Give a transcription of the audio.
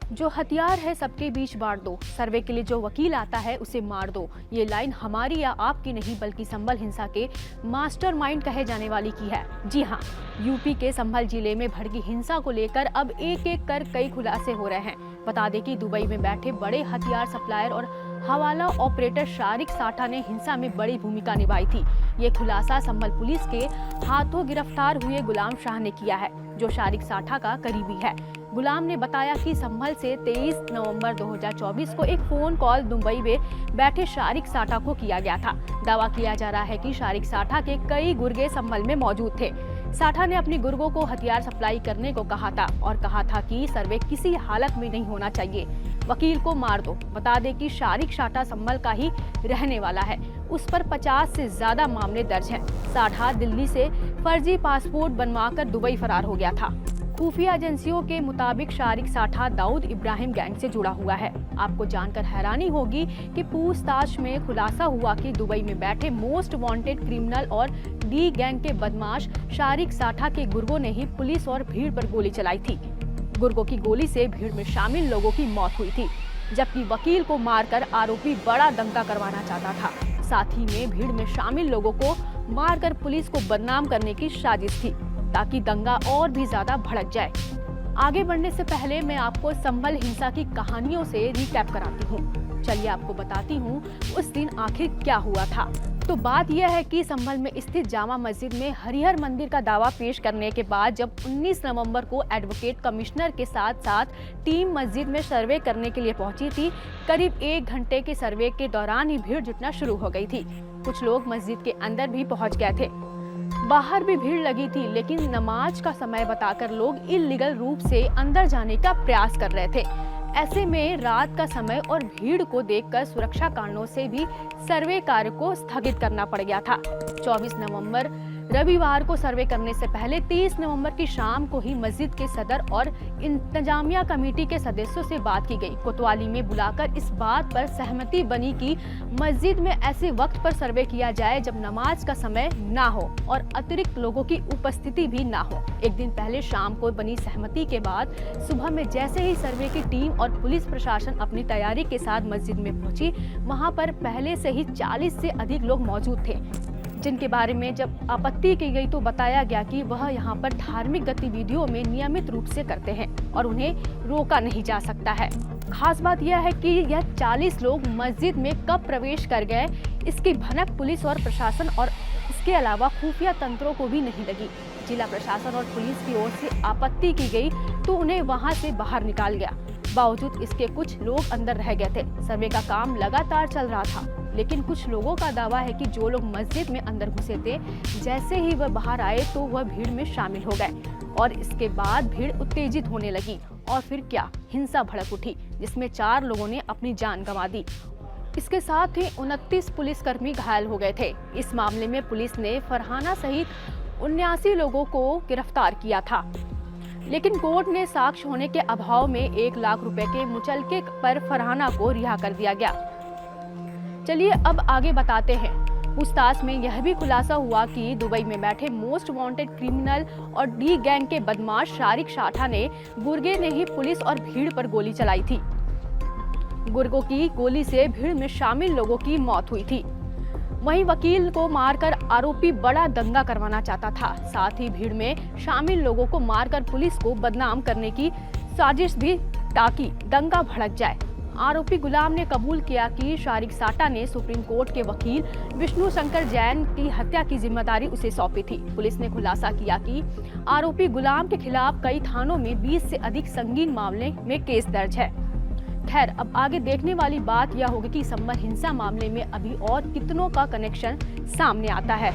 जो हथियार है सबके बीच बांट दो, सर्वे के लिए जो वकील आता है उसे मार दो। ये लाइन हमारी या आपकी नहीं बल्कि संभल हिंसा के मास्टरमाइंड कहे जाने वाली की है। जी हाँ, यूपी के संभल जिले में भड़की हिंसा को लेकर अब एक एक कर कई खुलासे हो रहे हैं। बता दें कि दुबई में बैठे बड़े हथियार सप्लायर और हवाला ऑपरेटर शारिक साठा ने हिंसा में बड़ी भूमिका निभाई थी। ये खुलासा संभल पुलिस के हाथों गिरफ्तार हुए गुलाम शाह ने किया है, जो शारिक साठा का करीबी है। गुलाम ने बताया कि संभल से 23 नवंबर 2024 को एक फोन कॉल दुबई में बैठे शारिक साठा को किया गया था। दावा किया जा रहा है कि शारिक साठा के कई गुर्गे संभल में मौजूद थे। साठा ने अपने गुर्गों को हथियार सप्लाई करने को कहा था और कहा था कि सर्वे किसी हालत में नहीं होना चाहिए, वकील को मार दो। बता दें कि शारिक साठा संभल का ही रहने वाला है। उस पर 50 से ज्यादा मामले दर्ज हैं। साठा दिल्ली से फर्जी पासपोर्ट बनवाकर दुबई फरार हो गया था। खुफिया एजेंसियों के मुताबिक शारिक साठा दाऊद इब्राहिम गैंग से जुड़ा हुआ है। आपको जानकर हैरानी होगी कि पूछताछ में खुलासा हुआ कि दुबई में बैठे मोस्ट वांटेड क्रिमिनल और डी गैंग के बदमाश शारिक साठा के गुर्गों ने ही पुलिस और भीड़ पर गोली चलाई थी। गुर्गों की गोली से भीड़ में शामिल लोगों की मौत हुई थी, जबकि वकील को मारकर आरोपी बड़ा दंगा करवाना चाहता था। साथ ही में भीड़ में शामिल लोगों को मारकर पुलिस को बदनाम करने की साजिश थी, ताकि दंगा और भी ज्यादा भड़क जाए। आगे बढ़ने से पहले मैं आपको संभल हिंसा की कहानियों से रिकैप कराती हूँ। चलिए आपको बताती हूँ उस दिन आखिर क्या हुआ था। तो बात यह है कि संभल में स्थित जामा मस्जिद में हरिहर मंदिर का दावा पेश करने के बाद जब 19 नवंबर को एडवोकेट कमिश्नर के साथ साथ टीम मस्जिद में सर्वे करने के लिए पहुंची थी, करीब 1 घंटे के सर्वे के दौरान ही भीड़ जुटना शुरू हो गई थी। कुछ लोग मस्जिद के अंदर भी पहुंच गए थे। बाहर भी भीड़ लगी थी, लेकिन नमाज का समय बताकर लोग इल्लीगल रूप से अंदर जाने का प्रयास कर रहे थे। ऐसे में रात का समय और भीड़ को देखकर सुरक्षा कारणों से भी सर्वे कार्य को स्थगित करना पड़ गया था। 24 नवंबर रविवार को सर्वे करने से पहले 30 नवंबर की शाम को ही मस्जिद के सदर और इंतजामिया कमेटी के सदस्यों से बात की गई। कोतवाली में बुलाकर इस बात पर सहमति बनी कि मस्जिद में ऐसे वक्त पर सर्वे किया जाए जब नमाज का समय ना हो और अतिरिक्त लोगों की उपस्थिति भी ना हो। एक दिन पहले शाम को बनी सहमति के बाद सुबह में जैसे ही सर्वे की टीम और पुलिस प्रशासन अपनी तैयारी के साथ मस्जिद में पहुंची, वहां पर पहले से ही 40 से अधिक लोग मौजूद थे, जिनके बारे में जब आपत्ति की गई तो बताया गया कि वह यहाँ पर धार्मिक गतिविधियों में नियमित रूप से करते हैं और उन्हें रोका नहीं जा सकता है। खास बात यह है कि यह 40 लोग मस्जिद में कब प्रवेश कर गए, इसकी भनक पुलिस और प्रशासन और इसके अलावा खुफिया तंत्रों को भी नहीं लगी। जिला प्रशासन और पुलिस की ओर से आपत्ति की गई तो उन्हें वहाँ से बाहर निकाल गया। बावजूद इसके कुछ लोग अंदर रह गए थे। सर्वे का काम लगातार चल रहा था, लेकिन कुछ लोगों का दावा है कि जो लोग मस्जिद में अंदर घुसे थे, जैसे ही वह बाहर आए तो वह भीड़ में शामिल हो गए और इसके बाद भीड़ उत्तेजित होने लगी और फिर क्या हिंसा भड़क उठी, जिसमें 4 लोगों ने अपनी जान गंवा दी। इसके साथ ही 29 पुलिसकर्मी घायल हो गए थे। इस मामले में पुलिस ने फरहाना सहित 79 लोगों को गिरफ्तार किया था, लेकिन कोर्ट ने साक्ष्य होने के अभाव में 1 लाख रुपए के मुचलके पर फरहाना को रिहा कर दिया गया। चलिए अब आगे बताते हैं। पूछताछ में यह भी खुलासा हुआ कि दुबई में बैठे मोस्ट वांटेड क्रिमिनल और डी गैंग के बदमाश शारिक साठा ने गुर्गे ने ही पुलिस और भीड़ पर गोली चलाई थी। गुर्गों की गोली से भीड़ में शामिल लोगों की मौत हुई थी। वहीं वकील को मारकर आरोपी बड़ा दंगा करवाना चाहता था। साथ ही भीड़ में शामिल लोगों को मारकर पुलिस को बदनाम करने की साजिश भी, ताकि दंगा भड़क जाए। आरोपी गुलाम ने कबूल किया कि शारिक साठा ने सुप्रीम कोर्ट के वकील विष्णु शंकर जैन की हत्या की जिम्मेदारी उसे सौंपी थी। पुलिस ने खुलासा किया कि आरोपी गुलाम के खिलाफ कई थानों में 20 से अधिक संगीन मामले में केस दर्ज है। खैर, अब आगे देखने वाली बात यह होगी कि संभल हिंसा मामले में अभी और कितनों का कनेक्शन सामने आता है।